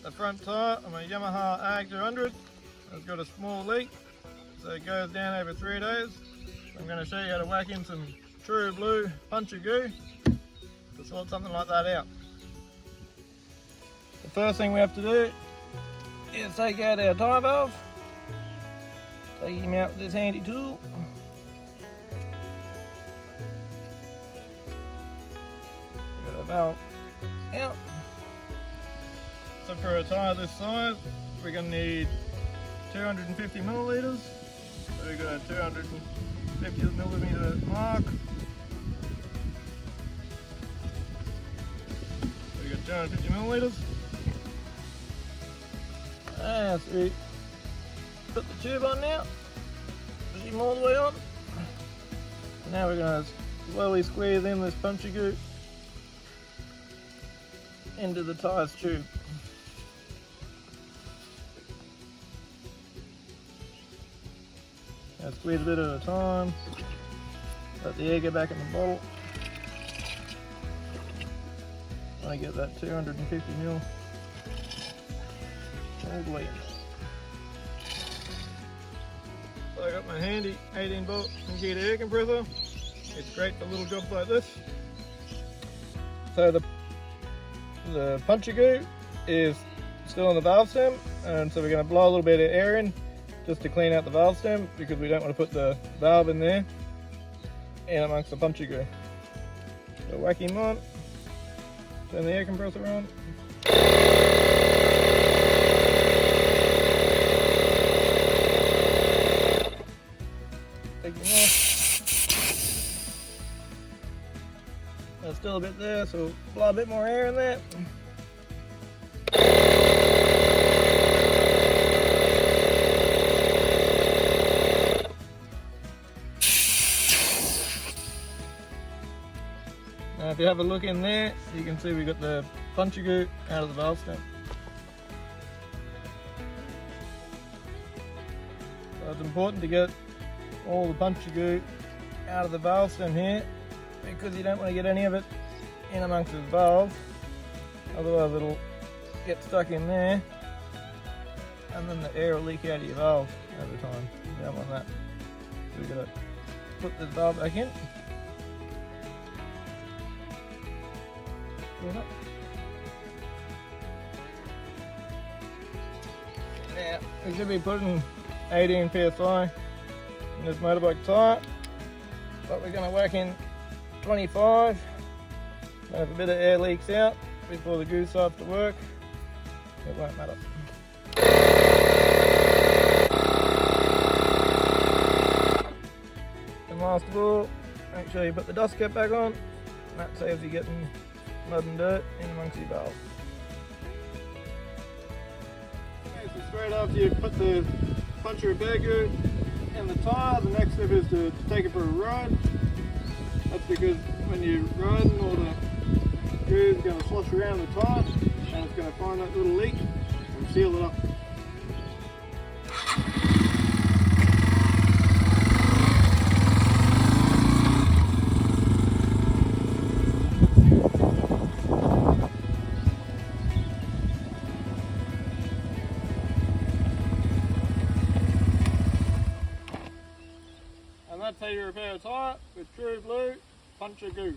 the front tyre on my Yamaha AG200 has got a small leak, so it goes down over 3 days. I'm going to show you how to whack in some true blue puncture goo to sort something like that out. The first thing we have to do is take out our tyre valve, take him out with this handy tool. Get the valve out. So for a tyre this size, we're going to need 250 millilitres. So we've got a 250 millimetre mark. So we've got 250 millilitres. And so we put the tube on now, push him all the way on. Now we're going to slowly squeeze in this puncture goo into the tyre's tube. Now squeeze a bit at a time, let the air go back in the bottle. I get that 250 ml all the way in. So I got my handy 18 volt Makita air compressor. It's great for little jobs like this. So the puncture goo is still in the valve stem, and so we're going to blow a little bit of air in just to clean out the valve stem, because we don't want to put the valve in there and amongst the puncture goo. So whack him on, turn the air compressor on. Take him off. There's still a bit there, so blow a bit more air in there. Now if you have a look in there, you can see we've got the puncture goo out of the valve stem. So it's important to get all the puncture goo out of the valve stem here, because you don't want to get any of it in amongst the valve, otherwise it'll get stuck in there and then the air will leak out of your valve over time. You don't want that. So we've got to put this valve back in. Now we should be putting 18 psi in this motorbike tyre, but we're going to whack in 25, and if a bit of air leaks out before the goo starts to work, it won't matter. And last of all, make sure you put the dust cap back on, and that saves you getting mud and dirt in amongst your valve. Okay, so straight after you put the puncture bear goo in the tyre, the next step is to take it for a ride. That's because when you're riding, all the goo is going to slosh around the tyre and it's going to find that little leak and seal it up. And that's how you repair a tyre with true blue puncture goo.